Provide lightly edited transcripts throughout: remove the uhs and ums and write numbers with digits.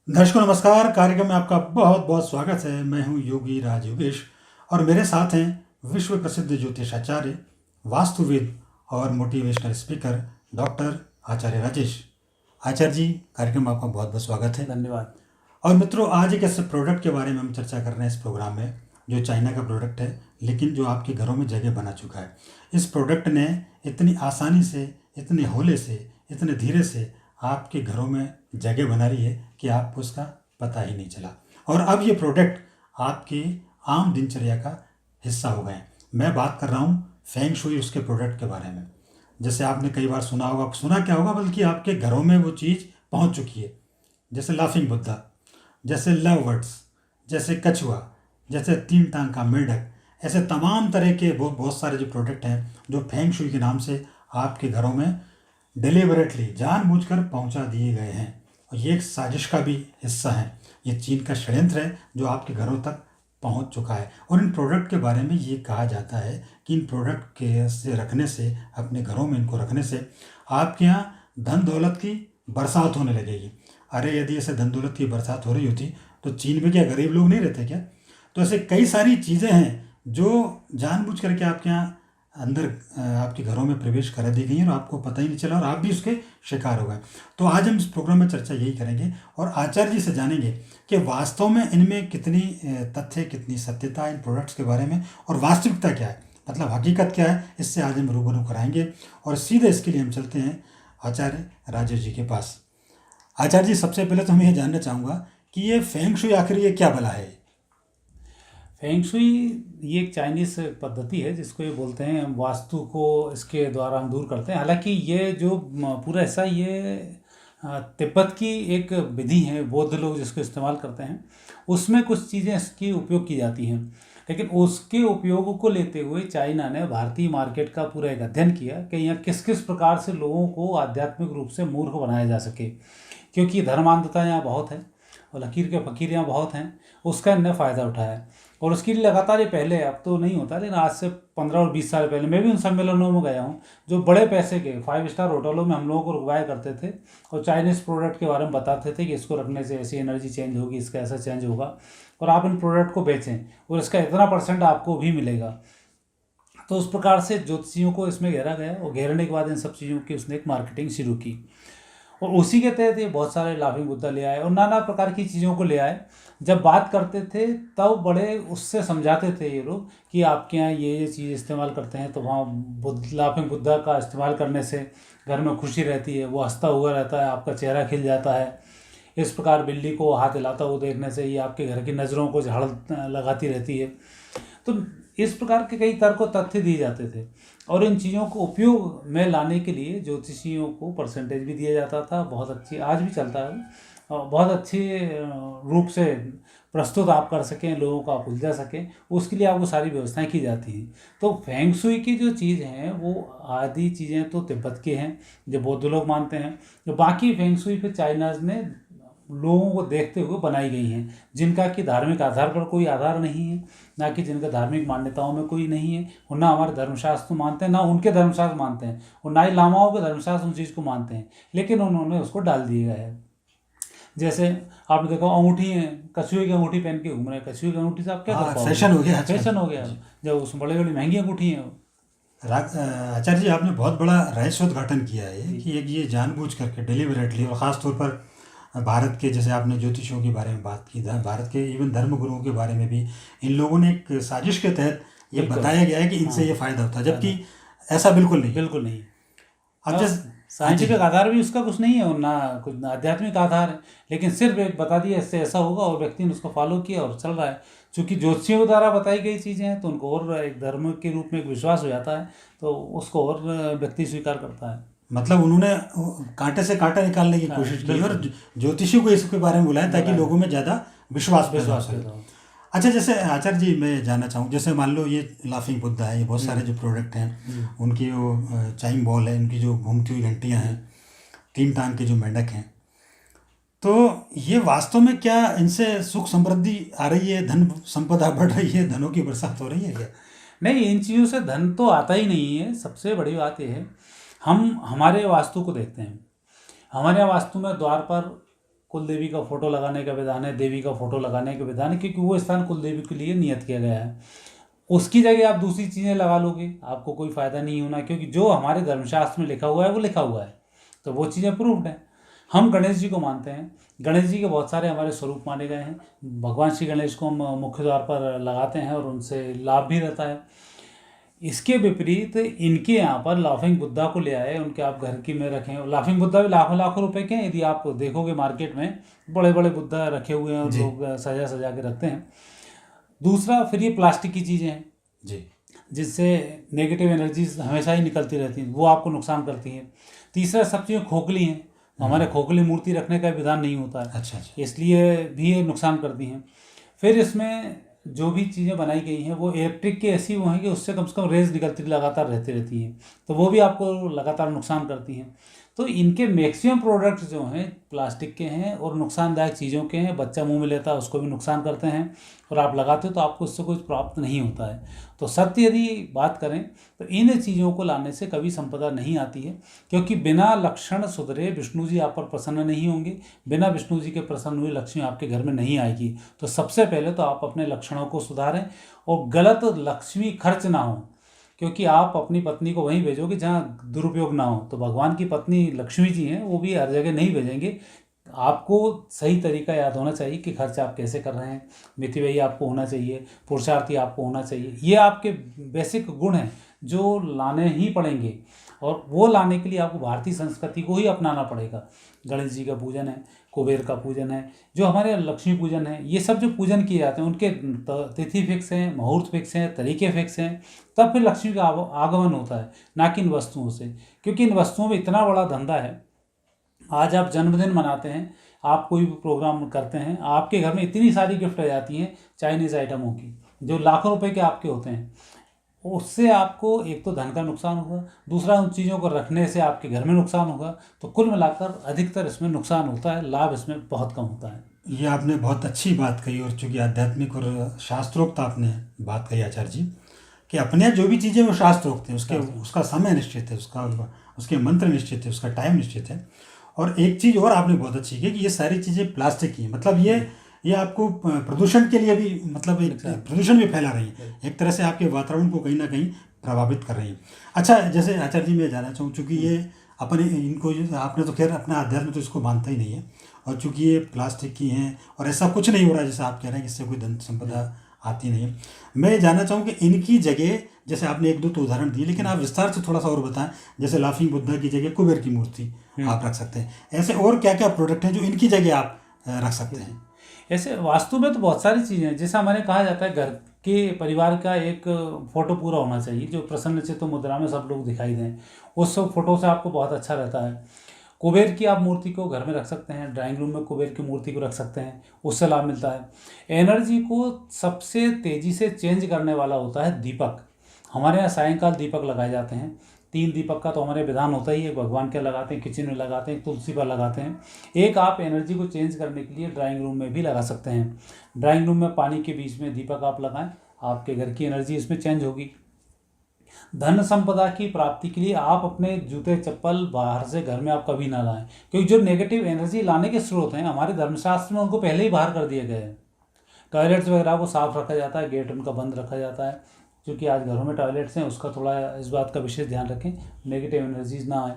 दर्शकों नमस्कार। कार्यक्रम में आपका बहुत बहुत स्वागत है। मैं हूं योगी राज योगेश और मेरे साथ हैं विश्व प्रसिद्ध ज्योतिषाचार्य, वास्तुविद और मोटिवेशनल स्पीकर डॉक्टर आचार्य राजेश। आचार्य जी, कार्यक्रम में आपका बहुत बहुत स्वागत है। धन्यवाद। और मित्रों, आज एक ऐसे प्रोडक्ट के बारे में हम चर्चा कर रहे हैं इस प्रोग्राम में, जो चाइना का प्रोडक्ट है लेकिन जो आपके घरों में जगह बना चुका है। इस प्रोडक्ट ने इतनी आसानी से, इतने हौले से, इतने धीरे से आपके घरों में जगह बना रही है कि आपको उसका पता ही नहीं चला। और अब ये प्रोडक्ट आपकी आम दिनचर्या का हिस्सा हो गए। मैं बात कर रहा हूँ फेंग शुई उसके प्रोडक्ट के बारे में। जैसे आपने कई बार सुना होगा, सुना क्या होगा बल्कि आपके घरों में वो चीज़ पहुँच चुकी है। जैसे लाफिंग बुद्धा, जैसे लव वर्ड्स, जैसे कछुआ, जैसे तीन टांग का मेंढक, ऐसे तमाम तरह के बहुत सारे जो प्रोडक्ट हैं जो फेंग शुई के नाम से आपके घरों में डिलिबरेटली जानबूझकर पहुंचा दिए गए हैं। और ये एक साजिश का भी हिस्सा है। ये चीन का षड्यंत्र है जो आपके घरों तक पहुंच चुका है। और इन प्रोडक्ट के बारे में ये कहा जाता है कि इन प्रोडक्ट के से रखने से, अपने घरों में इनको रखने से आपके यहाँ धन दौलत की बरसात होने लगेगी। अरे यदि ऐसे धन दौलत की बरसात हो रही होती तो चीन में क्या गरीब लोग नहीं रहते क्या? तो ऐसे कई सारी चीज़ें हैं जो जानबूझ करके आपके यहाँ अंदर आपके घरों में प्रवेश करा दी गई हैं और आपको पता ही नहीं चला और आप भी उसके शिकार हो गए। तो आज हम इस प्रोग्राम में चर्चा यही करेंगे और आचार्य जी से जानेंगे कि वास्तव में इनमें कितनी तथ्य, कितनी सत्यता है इन प्रोडक्ट्स के बारे में, और वास्तविकता क्या है, मतलब हकीकत क्या है। इससे आज हम रूबरू कराएंगे और सीधे इसके लिए हम चलते हैं आचार्य राजेश जी के पास। आचार्य जी, सबसे पहले तो मैं ये जानना चाहूँगा कि ये फेंग शुई आखिर ये क्या बला है? फेंग शुई ये एक चाइनीज़ पद्धति है जिसको ये बोलते हैं, वास्तु को इसके द्वारा हम दूर करते हैं। हालांकि ये जो पूरा हिस्सा ये तिब्बत की एक विधि है, बौद्ध लोग जिसको इस्तेमाल करते हैं, उसमें कुछ चीज़ें इसकी उपयोग की जाती हैं। लेकिन उसके उपयोग को लेते हुए चाइना ने भारतीय मार्केट का पूरा एक अध्ययन किया कि यहाँ किस किस प्रकार से लोगों को आध्यात्मिक रूप से मूर्ख बनाया जा सके, क्योंकि धर्मांधता यहाँ बहुत है और लकीर के फ़कीर यहाँ बहुत हैं। उसका इनने फ़ायदा उठाया और उसके लिए लगातार ये पहले, अब तो नहीं होता लेकिन आज से 15 और 20 साल पहले मैं भी उन सम्मेलनों में गया हूँ जो बड़े पैसे के 5 स्टार होटलों में हम लोगों को रुकवाया करते थे और चाइनीज़ प्रोडक्ट के बारे में बताते थे कि इसको रखने से ऐसी एनर्जी चेंज होगी, इसका ऐसा चेंज होगा और आप इन प्रोडक्ट को बेचें और इसका इतना % आपको भी मिलेगा। तो उस प्रकार से ज्योतिषियों को इसमें घेरा गया और घेरने के बाद इन सब चीज़ों की उसने एक मार्केटिंग शुरू की और उसी के तहत ये बहुत सारे लाफिंग बुद्धा ले आए और नाना प्रकार की चीज़ों को ले आए। जब बात करते थे तब बड़े उससे समझाते थे ये लोग कि आपके यहाँ ये चीज़ इस्तेमाल करते हैं तो वहाँ लाफिंग बुद्धा का इस्तेमाल करने से घर में खुशी रहती है, वो हंसता हुआ रहता है, आपका चेहरा खिल जाता है। इस प्रकार बिल्ली को हाथ हिलाता हुआ देखने से ये आपके घर की नज़रों को झाड़ लगाती रहती है। तो इस प्रकार के कई तर्क और तथ्य दिए जाते थे और इन चीज़ों को उपयोग में लाने के लिए ज्योतिषियों को परसेंटेज भी दिया जाता था। बहुत अच्छी, आज भी चलता है और बहुत अच्छे रूप से प्रस्तुत आप कर सकें, लोगों को आप उलझा सकें, उसके लिए आपको सारी व्यवस्थाएं की जाती हैं। तो फेंग शुई की जो चीज़ हैं वो आदि चीज़ें तो तिब्बत की हैं जो बौद्ध लोग मानते हैं, जो बाकी फेंग शुई फिर चाइनाज ने लोगों को देखते हुए बनाई गई हैं, जिनका कि धार्मिक आधार पर कोई आधार नहीं है, ना कि जिनका धार्मिक मान्यताओं में कोई नहीं है, और ना हमारे धर्मशास्त्र मानते हैं, ना उनके धर्मशास्त्र मानते हैं, और ना ही लामाओं के धर्मशास्त्र उन चीज़ को मानते हैं, लेकिन उन्होंने उसको डाल दिया है। जैसे आपने देखा अंगूठी है, कछुए की अंगूठी पहन के घूम रहे हैं, कछुए की अंगूठी से आप क्या कर पाओगे? फैशन हो गया आजकल। फैशन हो गया जब उसमें बड़ी बड़ी महंगी अंगूठी हैं। आचार्य जी, आपने बहुत बड़ा रहस्योद्घाटन किया है कि एक ये जानबूझ करके डिलिबरेटली, और ख़ास तौर पर भारत के, जैसे आपने ज्योतिषियों के बारे में बात की, भारत के इवन धर्मगुरुओं के बारे में भी इन लोगों ने एक साजिश के तहत ये बताया गया है कि इनसे ये फ़ायदा होता है, जबकि ऐसा बिल्कुल नहीं। बिल्कुल नहीं। अब जैसे साइंटिफिक आधार भी उसका कुछ नहीं है और ना कुछ आध्यात्मिक आधार है, लेकिन सिर्फ एक बता दिया इससे ऐसा होगा और व्यक्ति ने उसको फॉलो किया और चल रहा है। चूँकि ज्योतिषियों द्वारा बताई गई चीज़ें हैं तो उनको और एक धर्म के रूप में एक विश्वास हो जाता है, तो उसको और व्यक्ति स्वीकार करता है। मतलब उन्होंने कांटे से कांटा निकालने की कोशिश की और ज्योतिषियों को इसके बारे में बुलाया ताकि लोगों में ज़्यादा विश्वास पैदा हो। अच्छा, जैसे आचार्य जी मैं जानना चाहूँ, जैसे मान लो ये लाफिंग बुद्धा है, ये बहुत सारे जो प्रोडक्ट हैं, उनकी वो चाइम बॉल है, उनकी जो घूमती हुई घंटियाँ हैं, तीन टांग के जो मेंढक हैं, तो ये वास्तव में क्या इनसे सुख समृद्धि आ रही है, धन संपदा बढ़ रही है, धनों की बरसात हो रही है क्या? नहीं, इन चीज़ों से धन तो आता ही नहीं है। सबसे बड़ी बात यह है, हम हमारे वास्तु को देखते हैं। हमारे यहाँ वास्तु में द्वार पर कुल देवी का फोटो लगाने का विधान है, देवी का फोटो लगाने का विधान है, क्योंकि वो स्थान कुल देवी के लिए नियत किया गया है। उसकी जगह आप दूसरी चीज़ें लगा लोगे, आपको कोई फ़ायदा नहीं होना, क्योंकि जो हमारे धर्मशास्त्र में लिखा हुआ है वो लिखा हुआ है, तो वो चीज़ें प्रूव्ड हैं। हम गणेश जी को मानते हैं, गणेश जी के बहुत सारे हमारे स्वरूप माने गए हैं। भगवान श्री गणेश को हम मुख्य द्वार पर लगाते हैं और उनसे लाभ भी रहता है। इसके विपरीत इनके यहाँ पर लाफिंग बुद्धा को ले आए, उनके आप घर की में रखें। लाफिंग बुद्धा भी लाखों लाखों रुपए के हैं, यदि आप देखोगे मार्केट में बड़े बड़े बुद्धा रखे हुए हैं और जी। लोग सजा सजा के रखते हैं। दूसरा, फिर ये प्लास्टिक की चीज़ें हैं जी। जिससे नेगेटिव एनर्जीज हमेशा ही निकलती रहती हैं, वो आपको नुकसान करती हैं। तीसरा, सब चीज़ें खोखली हैं, हमारे खोखली मूर्ति रखने का विधान नहीं होता है, अच्छा अच्छा। इसलिए भी ये नुकसान करती हैं। फिर इसमें जो भी चीज़ें बनाई गई हैं वो इलेक्ट्रिक की ऐसी वो हैं कि उससे कम से कम रेज निकलती लगातार रहती हैं, तो वो भी आपको लगातार नुकसान करती हैं। तो इनके मैक्सिमम प्रोडक्ट्स जो हैं प्लास्टिक के हैं और नुकसानदायक चीज़ों के हैं। बच्चा मुंह में लेता है उसको भी नुकसान करते हैं, और आप लगाते हो तो आपको इससे कुछ प्राप्त नहीं होता है। तो सत्य यदि बात करें तो इन चीज़ों को लाने से कभी संपदा नहीं आती है, क्योंकि बिना लक्षण सुधरे विष्णु जी आप पर प्रसन्न नहीं होंगे। बिना विष्णु जी के प्रसन्न हुए लक्ष्मी आपके घर में नहीं आएगी। तो सबसे पहले तो आप अपने लक्षणों को सुधारें और गलत लक्ष्मी खर्च ना हो, क्योंकि आप अपनी पत्नी को वहीं भेजोगे जहाँ दुरुपयोग ना हो। तो भगवान की पत्नी लक्ष्मी जी हैं, वो भी हर जगह नहीं भेजेंगे। आपको सही तरीका याद होना चाहिए कि खर्च आप कैसे कर रहे हैं। मितव्ययी आपको होना चाहिए, पुरुषार्थी आपको होना चाहिए। ये आपके बेसिक गुण हैं जो लाने ही पड़ेंगे, और वो लाने के लिए आपको भारतीय संस्कृति को ही अपनाना पड़ेगा। गणेश जी का पूजन है, कुबेर का पूजन है, जो हमारे यहाँ लक्ष्मी पूजन है, ये सब जो पूजन किए जाते हैं उनके तिथि फिक्स हैं, मुहूर्त फिक्स हैं, तरीके फिक्स हैं, तब फिर लक्ष्मी का आगमन होता है, ना कि इन वस्तुओं से। क्योंकि इन वस्तुओं में इतना बड़ा धंधा है। आज आप जन्मदिन मनाते हैं, आप कोई भी प्रोग्राम करते हैं, आपके घर में इतनी सारी गिफ्ट आ जाती हैं चाइनीज़ आइटमों की, जो लाखों रुपए के आपके होते हैं। उससे आपको एक तो धन का नुकसान होगा, दूसरा उन चीज़ों को रखने से आपके घर में नुकसान होगा। तो कुल मिलाकर अधिकतर इसमें नुकसान होता है, लाभ इसमें बहुत कम होता है। ये आपने बहुत अच्छी बात कही, और चूंकि आध्यात्मिक और शास्त्रोक्त आपने बात कही आचार्य जी, कि अपने यहाँ जो भी चीज़ें वो शास्त्रोक्त है, उसका समय निश्चित है, उसके मंत्र निश्चित है, उसका टाइम निश्चित है। और एक चीज़ और आपने बहुत अच्छी की कि ये सारी चीज़ें प्लास्टिक की हैं, मतलब ये आपको प्रदूषण के लिए भी, मतलब एक प्रदूषण भी फैला रही है, एक तरह से आपके वातावरण को कहीं ना कहीं प्रभावित कर रही है। अच्छा, जैसे आचार्य जी मैं जानना चाहूँ, चूँकि ये अपने इनको आपने तो खैर अपना अध्यात्म तो इसको मानता ही नहीं है, और चूँकि ये प्लास्टिक की हैं और ऐसा कुछ नहीं हो रहा है जैसे आप कह रहे हैं कि इससे कोई धन संपदा आती नहीं है, मैं जानना चाहूँ कि इनकी जगह, जैसे आपने एक दो तो उदाहरण दिए, लेकिन आप विस्तार से थोड़ा सा और बताएं। जैसे लाफिंग बुद्धा की जगह कुबेर की मूर्ति आप रख सकते हैं, ऐसे और क्या क्या प्रोडक्ट हैं जो इनकी जगह आप रख सकते हैं? ऐसे वास्तु में तो बहुत सारी चीज़ें हैं। जैसा हमारे कहा जाता है घर के परिवार का एक फोटो पूरा होना चाहिए, जो प्रसन्नचित्त मुद्रा में सब लोग दिखाई दें। उस फोटो से आपको बहुत अच्छा रहता है। कुबेर की आप मूर्ति को घर में रख सकते हैं, ड्राइंग रूम में कुबेर की मूर्ति को रख सकते हैं, उससे लाभ मिलता है। एनर्जी को सबसे तेज़ी से चेंज करने वाला होता है दीपक। हमारे यहाँ सायंकाल दीपक लगाए जाते हैं। 3 दीपक का तो हमारे विधान होता ही है, भगवान के लगाते हैं, किचन में लगाते हैं, तुलसी पर लगाते हैं। एक आप एनर्जी को चेंज करने के लिए ड्राइंग रूम में भी लगा सकते हैं। ड्राइंग रूम में पानी के बीच में दीपक आप लगाएं, आपके घर की एनर्जी इसमें चेंज होगी। धन संपदा की प्राप्ति के लिए आप अपने जूते चप्पल बाहर से घर में आप कभी ना लाएं, क्योंकि जो नेगेटिव एनर्जी लाने के स्रोत हैं हमारे धर्मशास्त्र में उनको पहले ही बाहर कर दिए गए हैं। टॉयलेट्स वगैरह को साफ रखा जाता है, गेट उनका बंद रखा जाता है। क्योंकि आज घरों में टॉयलेट्स हैं, उसका थोड़ा इस बात का विशेष ध्यान रखें, नेगेटिव एनर्जीज ना आए।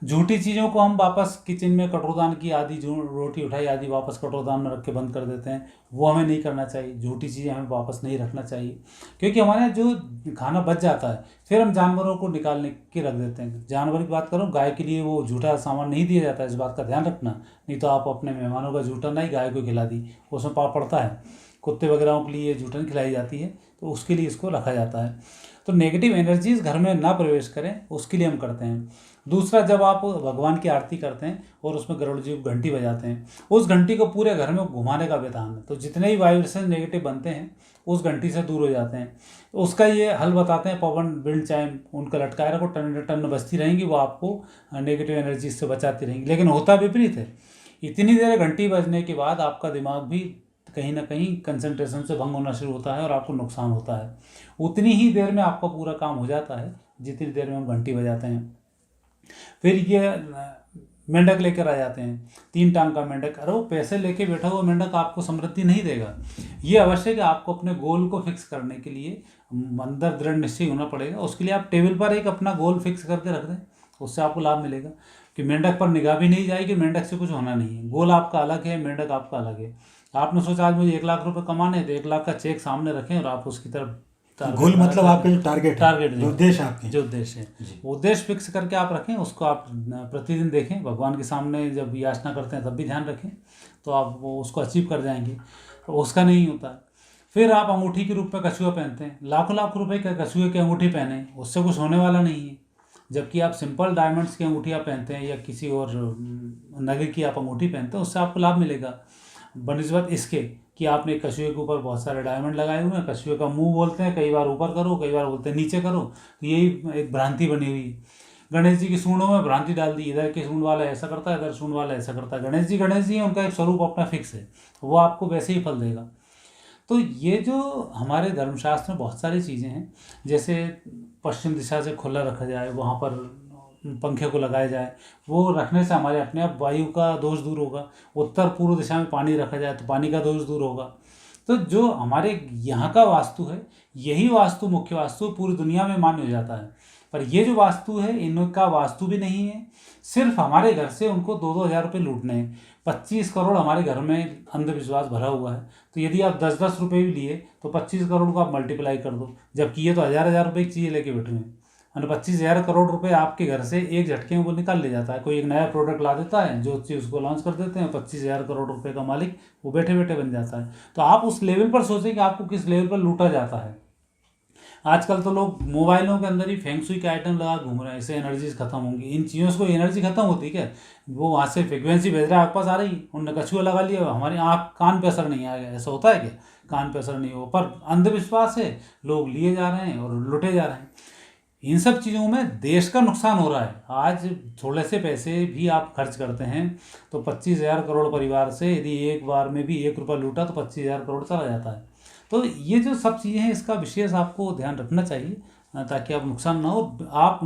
झूठी चीज़ों को हम वापस किचन में कटोरदान की आदि, जो रोटी उठाई आदि वापस कटोरदान में रख के बंद कर देते हैं, वो हमें नहीं करना चाहिए। झूठी चीज़ें हमें वापस नहीं रखना चाहिए, क्योंकि हमारे यहाँ जो खाना बच जाता है फिर हम जानवरों को निकालने के रख देते हैं। जानवर की बात करूँ, गाय के लिए वो झूठा सामान नहीं दिया जाता है, इस बात का ध्यान रखना। नहीं तो आप अपने मेहमानों का झूठा नहीं गाय को खिला दी, उसमें पाप पड़ता है। कुत्ते वगैरह के लिए जूठन खिलाई जाती है, तो उसके लिए इसको रखा जाता है। तो नेगेटिव एनर्जीज घर में ना प्रवेश करें, उसके लिए हम करते हैं। दूसरा, जब आप भगवान की आरती करते हैं और उसमें गरुड़ जी घंटी बजाते हैं, उस घंटी को पूरे घर में घुमाने का विधान है। तो जितने भी वाइब्रेशन नेगेटिव बनते हैं उस घंटी से दूर हो जाते हैं। तो उसका ये हल बताते हैं, पवन विंड चाइम उनका लटकाए रखो, टन टन बजती रहेंगी, वो आपको नेगेटिव एनर्जी से बचाती रहेंगी। लेकिन होता विपरीत है, इतनी देर घंटी बजने के बाद आपका दिमाग भी कहीं ना कहीं कंसंट्रेशन से भंग होना शुरू होता है और आपको नुकसान होता है। उतनी ही देर में आपका पूरा काम हो जाता है जितनी देर में हम घंटी बजाते हैं। फिर ये मेंढक लेकर आ जाते हैं, 3 टांग का मेंढक। अरे वो पैसे लेके बैठा हुआ मेंढक आपको समृद्धि नहीं देगा। ये आवश्यक है, आपको अपने गोल को फिक्स करने के लिए अंदर दृढ़ निश्चय होना पड़ेगा। उसके लिए आप टेबल पर एक अपना गोल फिक्स करके रख दें, उससे आपको लाभ मिलेगा कि मेंढक पर निगाह भी नहीं जाएगी, मेंढक से कुछ होना नहीं है। गोल आपका अलग है, मेंढक आपका अलग है। आपने सोचा आज मुझे 1 लाख रुपए कमाने हैं, तो 1 लाख का चेक सामने रखें और आप उसकी तरफ गोल मतलब आपका जो टारगेट जो उद्देश्य आपके जो उद्देश्य है, उद्देश्य फिक्स करके आप रखें, उसको आप प्रतिदिन देखें। भगवान के सामने जब याचना करते हैं तब भी ध्यान रखें, तो आप वो उसको अचीव कर जाएंगे। तो उसका नहीं होता। फिर आप अंगूठी के रूप में कछुआ पहनते हैं, लाखों लाख रुपए के कछुए की अंगूठी पहने, उससे कुछ होने वाला नहीं है। जबकि आप सिंपल डायमंड्स की अंगूठी आप पहनते हैं या किसी और नगे की आप अंगूठी पहनते हैं, उससे आपको लाभ मिलेगा बनिस्बत इसके कि आपने कछुए के ऊपर बहुत सारे डायमंड लगाए हुए हैं। कछुए का मुंह बोलते हैं, कई बार ऊपर करो, कई बार बोलते हैं नीचे करो। तो यही एक भ्रांति बनी हुई है। गणेश जी की सूंडों में भ्रांति डाल दी, इधर के सूंड वाला ऐसा करता है, इधर सूंड वाला ऐसा करता है। गणेश जी हैं, उनका एक स्वरूप अपना फिक्स है, वो आपको वैसे ही फल देगा। तो ये जो हमारे धर्मशास्त्र में बहुत सारी चीज़ें हैं, जैसे पश्चिम दिशा से खुला रखा जाए, वहाँ पर पंखे को लगाया जाए, वो रखने से हमारे अपने आप वायु का दोष दूर होगा। उत्तर पूर्व दिशा में पानी रखा जाए तो पानी का दोष दूर होगा। तो जो हमारे यहाँ का वास्तु है, यही वास्तु मुख्य वास्तु पूरी दुनिया में मान्य हो जाता है। पर ये जो वास्तु है, इनका वास्तु भी नहीं है, सिर्फ हमारे घर से उनको 2-2 हज़ार रुपये लूटने हैं। 25 करोड़ हमारे घर में अंधविश्वास भरा हुआ है। तो यदि आप 10-10 रुपये भी लिए तो 25 करोड़ को आप मल्टीप्लाई कर दो, जबकि ये तो हज़ार रुपये की चीज़ें लेके बैठे हैं। और 25,000 करोड़ रुपए आपके घर से एक झटके में वो निकाल ले जाता है। कोई एक नया प्रोडक्ट ला देता है, जो चीज़ उसको लॉन्च कर देते हैं, 25,000 करोड़ रुपए का मालिक वो बैठे बैठे बन जाता है। तो आप उस लेवल पर सोचें कि आपको किस लेवल पर लूटा जाता है। आजकल तो लोग मोबाइलों के अंदर ही फेंग शुई के आइटम लगा घूम रहे हैं, इससे एनर्जीज खत्म होंगी। इन चीज़ों से कोई एनर्जी खत्म होती है क्या? वो वहाँ से फ्रिक्वेंसी भेज रहा है, आपके पास आ रही, उनने कछुआ लगा लिया, हमारी आँख कान पे असर नहीं आएगा। ऐसा होता है क्या? कान पे असर नहीं हो, पर अंधविश्वास है, लोग लिए जा रहे हैं और लुटे जा रहे हैं। इन सब चीज़ों में देश का नुकसान हो रहा है। आज थोड़े से पैसे भी आप खर्च करते हैं तो 25,000 करोड़ परिवार से यदि एक बार में भी 1 रुपया लूटा तो 25,000 करोड़ चला जाता है। तो ये जो सब चीज़ें हैं, इसका विशेष आपको ध्यान रखना चाहिए, ताकि आप नुकसान ना हो। आप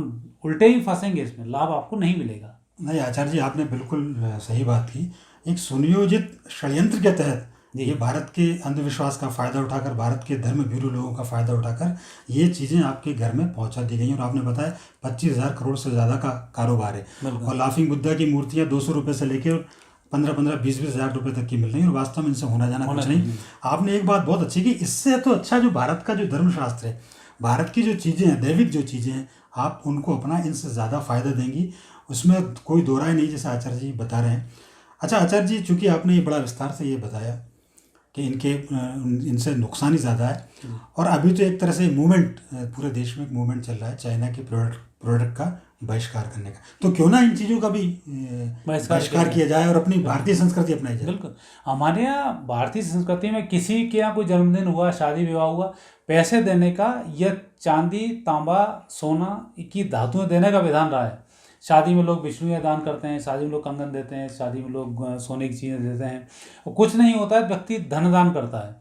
उल्टे ही फंसेंगे, इसमें लाभ आपको नहीं मिलेगा। नहीं आचार्य जी, आपने बिल्कुल सही बात की। एक सुनियोजित षड्यंत्र के तहत ये भारत के अंधविश्वास का फ़ायदा उठाकर, भारत के धर्म भीरू लोगों का फ़ायदा उठाकर ये चीज़ें आपके घर में पहुंचा दी गई। और आपने बताया 25,000 करोड़ से ज़्यादा का कारोबार है। और लाफिंग बुद्धा की मूर्तियाँ 200 रुपये से लेकर 15-15, 20-20 हज़ार रुपये तक की मिल रही है, और वास्तव में इनसे होना जाना कुछ नहीं। आपने एक बात बहुत अच्छी की, इससे तो अच्छा जो भारत का जो धर्मशास्त्र है, भारत की जो चीज़ें हैं, दैविक जो चीज़ें हैं, आप उनको अपना, इनसे ज़्यादा फ़ायदा देंगी, उसमें कोई दो राय नहीं, जैसे आचार्य जी बता रहे हैं। अच्छा आचार्य जी, चूँकि आपने ये बड़ा विस्तार से ये बताया कि इनसे नुकसान ही ज़्यादा है, और अभी तो एक तरह से मूवमेंट, पूरे देश में एक मूवमेंट चल रहा है चाइना के प्रोडक्ट का बहिष्कार करने का, तो क्यों ना इन चीज़ों का भी बहिष्कार किया जाए और अपनी भारतीय संस्कृति अपनाई जाए। बिल्कुल, हमारे यहाँ भारतीय संस्कृति में किसी के यहाँ कोई जन्मदिन हुआ, शादी विवाह हुआ, पैसे देने का या चांदी, तांबा, सोना की धातुएं देने का विधान रहा है। शादी में लोग विष्णुएं दान करते हैं, शादी में लोग कंगन देते हैं, शादी में लोग सोने की चीज़ें देते हैं, और कुछ नहीं होता है, व्यक्ति धन दान करता है।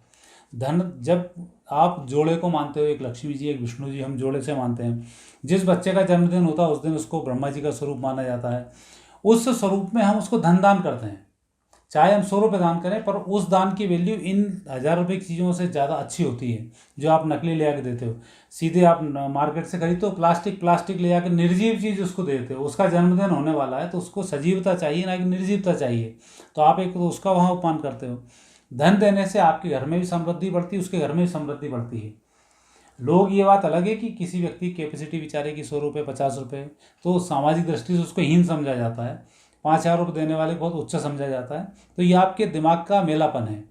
धन, जब आप जोड़े को मानते हो, एक लक्ष्मी जी एक विष्णु जी, हम जोड़े से मानते हैं। जिस बच्चे का जन्मदिन होता है उस दिन उसको ब्रह्मा जी का स्वरूप माना जाता है। उस स्वरूप में हम उसको धन दान करते हैं, चाहे हम 100 रुपये दान करें, पर उस दान की वैल्यू इन 1000 रुपये की चीज़ों से ज़्यादा अच्छी होती है जो आप नकली ले आके देते हो। सीधे आप मार्केट से खरीदते हो, प्लास्टिक ले आके निर्जीव चीज़ उसको देते हो। उसका जन्मदिन होने वाला है तो उसको सजीवता चाहिए, ना कि निर्जीवता चाहिए, तो आप एक तो उसका वहाँ उपमान करते हो। धन देने से आपके घर में भी समृद्धि बढ़ती है, उसके घर में भी समृद्धि बढ़ती है। लोग, ये बात अलग है कि किसी व्यक्ति की कैपेसिटी बेचारे की 100 रुपये, 50 रुपये, तो सामाजिक दृष्टि से उसको हीन समझा जाता है। 5,000 रुपये देने वाले बहुत उच्च समझा जाता है। तो ये आपके दिमाग का मेलापन है।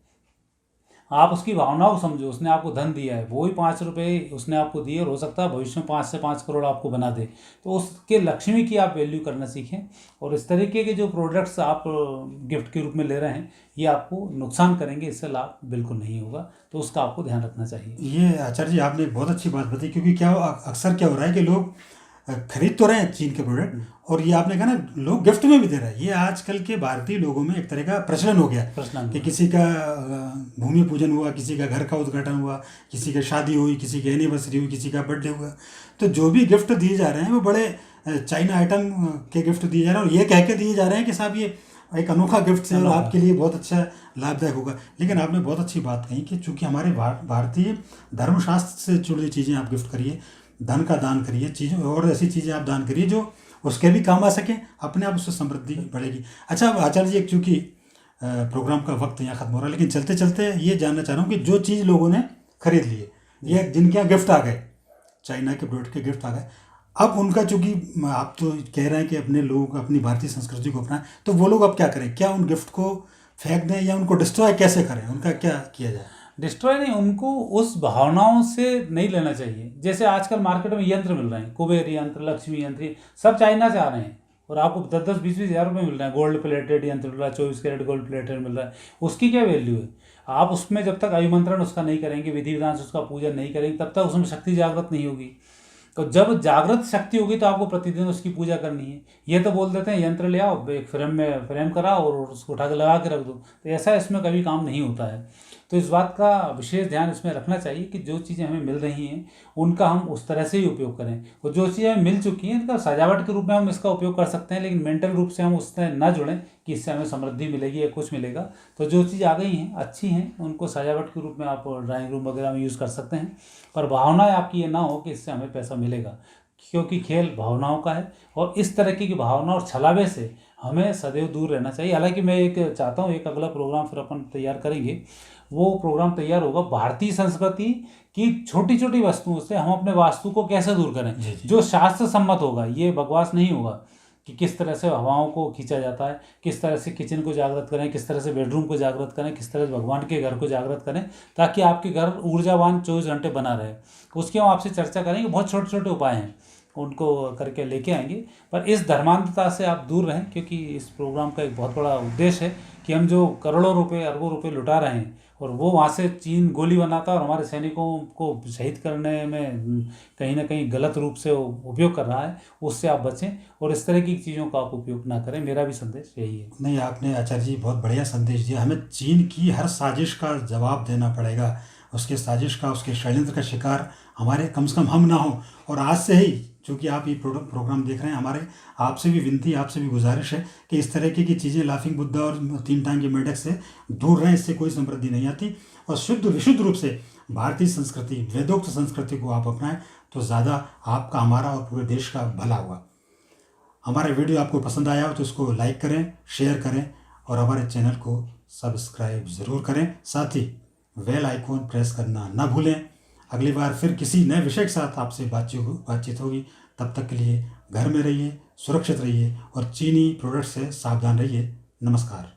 आप उसकी भावनाओं को समझो, उसने आपको धन दिया है, वो ही 5 रुपये उसने आपको दिए, और हो सकता है भविष्य में 5 से 5 करोड़ आपको बना दे। तो उसके लक्ष्मी की आप वैल्यू करना सीखें, और इस तरीके के जो प्रोडक्ट्स आप गिफ्ट के रूप में ले रहे हैं, ये आपको नुकसान करेंगे, इससे लाभ बिल्कुल नहीं होगा। तो उसका आपको ध्यान रखना चाहिए। ये आचार्य जी आपने बहुत अच्छी बात बताई, क्योंकि क्या अक्सर क्या हो रहा है कि लोग खरीद तो रहे हैं चीन के प्रोडक्ट, और ये आपने कहा ना, लोग गिफ्ट में भी दे रहे हैं। ये आजकल के भारतीय लोगों में एक तरह का प्रचलन हो गया है कि किसी का भूमि पूजन हुआ, किसी का घर का उद्घाटन हुआ, किसी की शादी हुई, किसी की एनिवर्सरी हुई, किसी का बर्थडे हुआ, तो जो भी गिफ्ट दिए जा रहे हैं वो बड़े चाइना आइटम के गिफ्ट दिए जा रहे हैं और ये कह के दिए जा रहे हैं कि साहब ये एक अनोखा गिफ्ट है और आपके लिए बहुत अच्छा लाभदायक होगा। लेकिन आपने बहुत अच्छी बात कही कि चूंकि हमारे भारतीय धर्मशास्त्र से जुड़ी चीज़ें आप गिफ्ट करिए, धन का दान करिए, चीज़ें और ऐसी चीज़ें आप दान करिए जो उसके भी काम आ सके, अपने आप उससे समृद्धि बढ़ेगी। अच्छा आचार्य जी, एक चूँकि प्रोग्राम का वक्त यहाँ ख़त्म हो रहा है, लेकिन चलते चलते ये जानना चाह रहा हूँ कि जो चीज़ लोगों ने खरीद लिए, ये जिनके यहाँ गिफ्ट आ गए, चाइना के प्रोडक्ट के गिफ्ट आ गए, अब उनका चूंकि आप तो कह रहे हैं कि अपने लोग अपनी भारतीय संस्कृति को अपनाएं, तो वो लोग अब क्या करें? क्या उन गिफ्ट को फेंक दें या उनको डिस्ट्रॉय कैसे करें? उनका क्या किया जाए? डिस्ट्रॉय नहीं, उनको उस भावनाओं से नहीं लेना चाहिए। जैसे आजकल मार्केट में यंत्र मिल रहे हैं, कुबेर यंत्र, लक्ष्मी यंत्र, सब चाइना से आ रहे हैं और आपको 10-10, 20-20 हज़ार रुपये मिल रहे हैं। गोल्ड प्लेटेड यंत्र मिल रहा है, 24 कैरेट गोल्ड प्लेटेड मिल रहा है। उसकी क्या वैल्यू है? आप उसमें जब तक अभिमंत्रण उसका नहीं करेंगे, विधि विधान से उसका पूजन नहीं करेंगे, तब तक उसमें शक्ति जागृत नहीं होगी। तो जब जागृत शक्ति होगी तो आपको प्रतिदिन उसकी पूजा करनी है। ये तो बोल देते हैं यंत्र ले आओ, एक फ्रेम कराओ और उसको उठा के लगा के रख दो, तो ऐसा इसमें कभी काम नहीं होता है। तो इस बात का विशेष ध्यान इसमें रखना चाहिए कि जो चीज़ें हमें मिल रही हैं उनका हम उस तरह से ही उपयोग करें, और जो चीज़ें हमें मिल चुकी हैं इनका सजावट के रूप में हम इसका उपयोग कर सकते हैं, लेकिन मेंटल रूप से हम उससे ना जुड़ें कि इससे हमें समृद्धि मिलेगी या कुछ मिलेगा। तो जो चीज़ आ गई हैं अच्छी हैं, उनको सजावट के रूप में आप ड्राइंग रूम वगैरह में यूज़ कर सकते हैं, पर भावनाएं आपकी ये ना हो कि इससे हमें पैसा मिलेगा, क्योंकि खेल भावनाओं का है और इस तरह की भावना और छलावे से हमें सदैव दूर रहना चाहिए। हालांकि मैं एक चाहता हूँ, एक अगला प्रोग्राम फिर अपन तैयार करेंगे, वो प्रोग्राम तैयार होगा भारतीय संस्कृति की छोटी छोटी वस्तुओं से हम अपने वास्तु को कैसे दूर करें, जो शास्त्र सम्मत होगा। ये बकवास नहीं होगा कि किस तरह से हवाओं को खींचा जाता है, किस तरह से किचन को जागृत करें, किस तरह से बेडरूम को जागृत करें, किस तरह से भगवान के घर को जागृत करें, ताकि आपके घर ऊर्जावान 24 घंटे बना रहे। उसकी हम आपसे चर्चा करेंगे। बहुत छोटे छोटे उपाय हैं, उनको करके लेके आएंगे। पर इस धर्मांधता से आप दूर रहें, क्योंकि इस प्रोग्राम का एक बहुत बड़ा उद्देश्य है कि हम जो करोड़ों रुपए, अरबों रुपए लुटा रहे हैं और वो वहाँ से चीन गोली बनाता है और हमारे सैनिकों को शहीद करने में कहीं ना कहीं गलत रूप से उपयोग कर रहा है, उससे आप बचें और इस तरह की चीज़ों का आप उपयोग ना करें। मेरा भी संदेश यही है। नहीं, आपने आचार्य जी बहुत बढ़िया संदेश दिया। हमें चीन की हर साजिश का जवाब देना पड़ेगा, उसके साजिश का, उसके षड्यंत्र का शिकार हमारे कम से कम हम ना हो। और आज से ही, चूँकि आप ये प्रोग्राम देख रहे हैं, हमारे आपसे भी विनती, आपसे भी गुजारिश है कि इस तरह की चीज़ें लाफिंग बुद्धा और 3 टांगे मेढक से दूर रहें। इससे कोई समृद्धि नहीं आती। और विशुद्ध रूप से भारतीय संस्कृति, वेदोक्त संस्कृति को आप अपनाएं तो ज़्यादा आपका, हमारा और पूरे देश का भला होगा। हमारा वीडियो आपको पसंद आया हो तो उसको लाइक करें, शेयर करें और हमारे चैनल को सब्सक्राइब ज़रूर करें। साथ ही बेल आइकॉन प्रेस करना ना भूलें। अगली बार फिर किसी नए विषय के साथ आपसे बातचीत होगी। तब तक के लिए घर में रहिए, सुरक्षित रहिए और चीनी प्रोडक्ट से सावधान रहिए। नमस्कार।